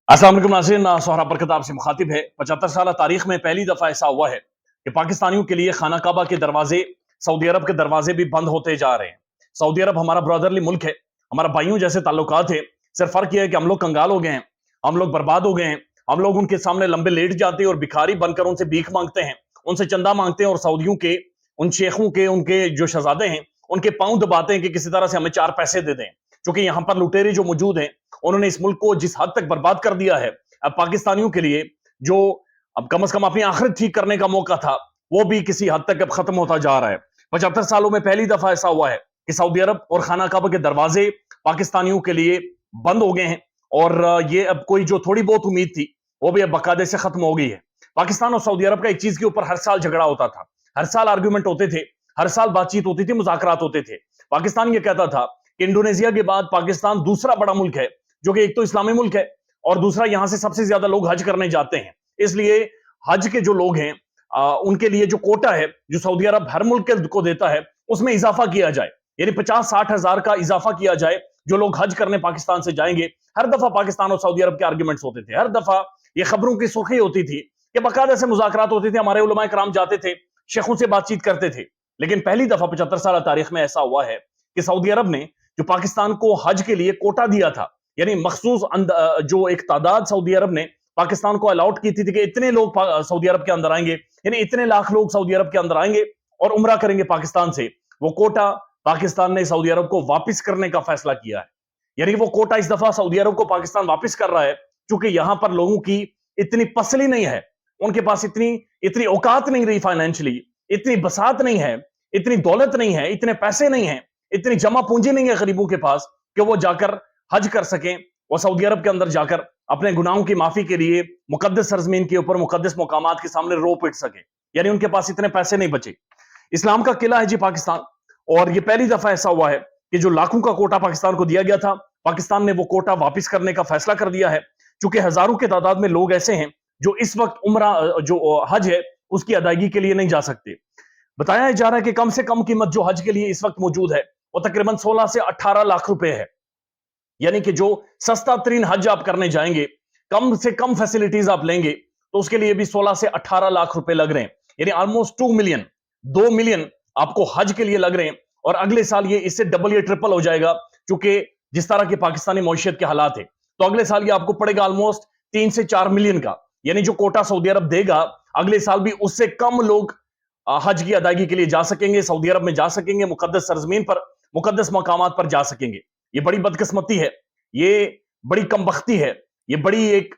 अस्सलाम वालेकुम नाज़रीन, सोहरा बरकत आपसे मुखातिब है। 75 साल तारीख में पहली दफा ऐसा हुआ है कि पाकिस्तानियों के लिए खाना काबा के दरवाजे, सऊदी अरब के दरवाजे भी बंद होते जा रहे हैं। सऊदी अरब हमारा ब्रदरली मुल्क है, हमारा भाइयों जैसे ताल्लुकात है। सिर्फ फर्क यह है कि हम लोग कंगाल हो गए हैं, हम लोग बर्बाद हो गए हैं। हम लोग उनके सामने लंबे लेट जाते हैं और भिखारी बनकर उनसे भीख मांगते हैं, उनसे चंदा मांगते हैं और सऊदियों के, उन शेखों के, उनके जो शहजादे हैं, उनके पांव दबाते हैं कि किसी तरह से हमें चार पैसे दे दें। क्योंकि यहाँ पर लुटेरे जो मौजूद हैं, उन्होंने इस मुल्क को जिस हद तक बर्बाद कर दिया है, अब पाकिस्तानियों के लिए जो अब कम से कम अपनी आखिरत ठीक करने का मौका था, वो भी किसी हद तक अब खत्म होता जा रहा है। 75 सालों में पहली दफा ऐसा हुआ है कि सऊदी अरब और खाना काबा के दरवाजे पाकिस्तानियों के लिए बंद हो गए हैं। और ये अब कोई जो थोड़ी बहुत उम्मीद थी, वो भी अब बकायदे से खत्म हो गई है। पाकिस्तान और सऊदी अरब का एक चीज के ऊपर हर साल झगड़ा होता था, हर साल आर्ग्यूमेंट होते थे, हर साल बातचीत होती थी, मुज़ाकरात होते थे। पाकिस्तान ये कहता था कि इंडोनेशिया के बाद पाकिस्तान दूसरा बड़ा मुल्क है, जो कि एक तो इस्लामी मुल्क है और दूसरा यहां से सबसे ज्यादा लोग हज करने जाते हैं। इसलिए हज के जो लोग हैं, उनके लिए जो कोटा है, जो सऊदी अरब हर मुल्क को देता है, उसमें इजाफा किया जाए, यानी 50-60 हजार का इजाफा किया जाए। जो लोग हज करने पाकिस्तान से जाएंगे, हर दफा पाकिस्तान और सऊदी अरब के आर्ग्यूमेंट्स होते थे, हर दफा ये खबरों की सुर्खी होती थी कि बाकायदा से मुज़ाकरात होते थे, हमारे उलमाए कराम जाते थे, शेखों से बातचीत करते थे। लेकिन पहली दफा 75 साल तारीख में ऐसा हुआ है कि सऊदी अरब ने जो पाकिस्तान को हज के लिए कोटा दिया था, यानी मखसूस जो एक तादाद सऊदी अरब ने पाकिस्तान को अलाउट की थी कि इतने लोग सऊदी अरब के अंदर आएंगे, यानी इतने लाख लोग सऊदी अरब के अंदर आएंगे और उम्रा करेंगे पाकिस्तान से, वो कोटा पाकिस्तान ने सऊदी अरब को वापस करने का फैसला किया है। यानी वो कोटा इस दफा सऊदी अरब को पाकिस्तान वापस कर रहा है, क्योंकि यहां पर लोगों की इतनी पसली नहीं है, उनके पास इतनी इतनी औकात नहीं रही फाइनेंशियली, इतनी बसात नहीं है, इतनी दौलत नहीं है, इतने पैसे नहीं है, इतनी जमा पूंजी नहीं है गरीबों के पास कि वो जाकर हज कर सकें और सऊदी अरब के अंदर जाकर अपने गुनाहों की माफी के लिए मुकद्दस सरजमीन के ऊपर मुकद्दस मकामात के सामने रो पिट सके। यानी उनके पास इतने पैसे नहीं बचे। इस्लाम का किला है जी पाकिस्तान, और ये पहली दफा ऐसा हुआ है कि जो लाखों का कोटा पाकिस्तान को दिया गया था, पाकिस्तान ने वो कोटा वापस करने का फैसला कर दिया है। क्योंकि हजारों की तादाद में लोग ऐसे हैं जो इस वक्त उम्रा जो हज है उसकी अदायगी के लिए नहीं जा सकते। बताया जा रहा है कि कम से कम कीमत जो हज के लिए इस वक्त मौजूद है, वो तकरीबन 16 से 18 लाख रुपए है। यानी कि जो सस्ता तरीन हज आप करने जाएंगे, कम से कम फैसिलिटीज आप लेंगे, तो उसके लिए भी 16 से 18 लाख रुपए लग रहे हैं, यानी ऑलमोस्ट 2 मिलियन, 2 मिलियन आपको हज के लिए लग रहे हैं। और अगले साल ये इससे डबल या ट्रिपल हो जाएगा, क्योंकि जिस तरह के पाकिस्तानी मईशत के हालात है, तो अगले साल ये आपको पड़ेगा ऑलमोस्ट 3 से 4 मिलियन का। यानी जो कोटा सऊदी अरब देगा, अगले साल भी उससे कम लोग हज की अदायगी के लिए जा सकेंगे, सऊदी अरब में जा सकेंगे, मुकद्दस सरजमीन पर, मुकद्दस मकामात पर जा सकेंगे। ये बड़ी बदकिस्मती है, ये बड़ी कमबख्ती है, ये बड़ी एक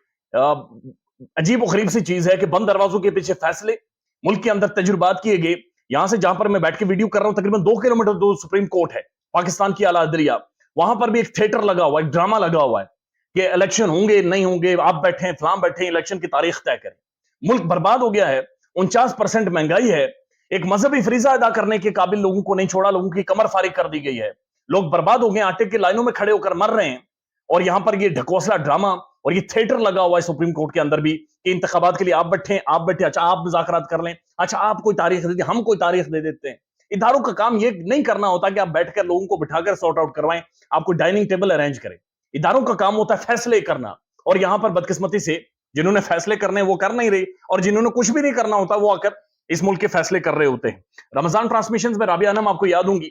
अजीब गरीब सी चीज है कि बंद दरवाजों के पीछे फैसले, मुल्क के अंदर तजुर्बात किए गए। यहां से जहां पर मैं बैठ के वीडियो कर रहा हूं, तकरीबन 2 किलोमीटर दूर सुप्रीम कोर्ट है, पाकिस्तान की आला अदलिया। वहां पर भी एक थिएटर लगा हुआ है, एक ड्रामा लगा हुआ है कि इलेक्शन होंगे नहीं होंगे, आप बैठे हैं, फलां बैठे हैं, इलेक्शन की तारीख तय करें। मुल्क बर्बाद हो गया है, 49% महंगाई है, एक मजहबी फरीजा अदा करने के काबिल लोगों को नहीं छोड़ा, लोगों की कमर फारिग कर दी गई है, लोग बर्बाद हो गए, आटे की लाइनों में खड़े होकर मर रहे हैं। और यहां पर ये ढकोसला ड्रामा और ये थिएटर लगा हुआ है सुप्रीम कोर्ट के अंदर भी कि इंतखाबात के लिए आप बैठे, आप बैठे, अच्छा आप मुज़ाकरात कर लें, अच्छा आप कोई तारीख दे दें, हम कोई तारीख दे देते हैं। इदारों का काम ये नहीं करना होता कि आप बैठकर लोगों को बिठाकर सॉर्ट आउट करवाएं, आपको डाइनिंग टेबल अरेंज करें। इदारों का काम होता है फैसले करना, और यहां पर बदकिस्मती से जिन्होंने फैसले करने वो कर नहीं रहे, और जिन्होंने कुछ भी नहीं करना होता वो आकर इस मुल्क के फैसले कर रहे होते हैं। रमजान ट्रांसमिशन में राबिया अनम आपको याद होंगी,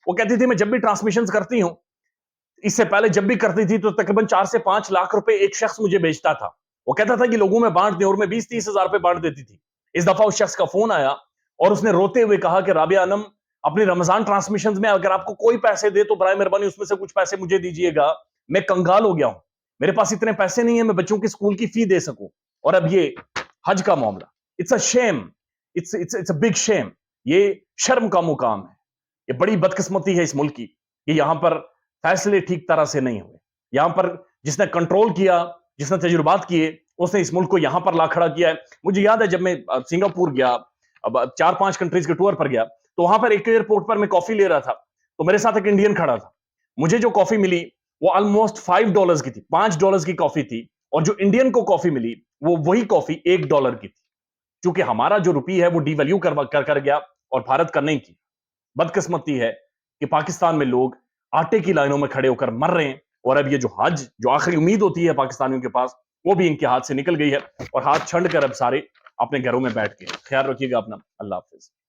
वो कहती थी मैं जब भी ट्रांसमिशन करती हूं, इससे पहले जब भी करती थी तो तकरीबन 4 से 5 लाख रुपए एक शख्स मुझे बेचता था। वो कहता था कि लोगों में बांट दें, और मैं 20-30 हजार रुपए बांट देती थी। इस दफा उस शख्स का फोन आया और उसने रोते हुए कहा कि राबिया अनम, अपनी रमजान ट्रांसमिशन में अगर आपको कोई पैसे दे तो बराए मेहरबानी उसमें से कुछ पैसे मुझे दीजिएगा, मैं कंगाल हो गया हूं, मेरे पास इतने पैसे नहीं है मैं बच्चों की स्कूल की फी दे सकूं। और अब ये हज का मामला, it's a shame, it's a big shame. ये शर्म का मुकाम है, ये बड़ी बदकिस्मती है इस मुल्क की कि यहां पर फैसले ठीक तरह से नहीं हुए। यहां पर जिसने कंट्रोल किया, जिसने तजुर्बात किए, उसने इस मुल्क को यहां पर ला खड़ा किया है। मुझे याद है जब मैं सिंगापुर गया, अब 4-5 कंट्रीज के टूर पर गया, तो वहां पर एक एयरपोर्ट पर मैं कॉफी ले रहा था, तो मेरे साथ एक इंडियन खड़ा था। मुझे जो कॉफी मिली वो ऑलमोस्ट $5 की थी, $5 की कॉफी थी, और जो इंडियन को कॉफी मिली वो वही कॉफी $1 की थी। क्योंकि हमारा जो रुपी है वो डिवैल्यू कर गया और भारत का नहीं की। बदकिस्मती है कि पाकिस्तान में लोग आटे की लाइनों में खड़े होकर मर रहे हैं, और अब ये जो हज, जो आखिरी उम्मीद होती है पाकिस्तानियों के पास, وہ بھی ان کے ہاتھ سے نکل گئی ہے اور ہاتھ چھڑ کر اب سارے اپنے گھروں میں بیٹھ گئے. خیال رکھیے گا اپنا. اللہ حافظ.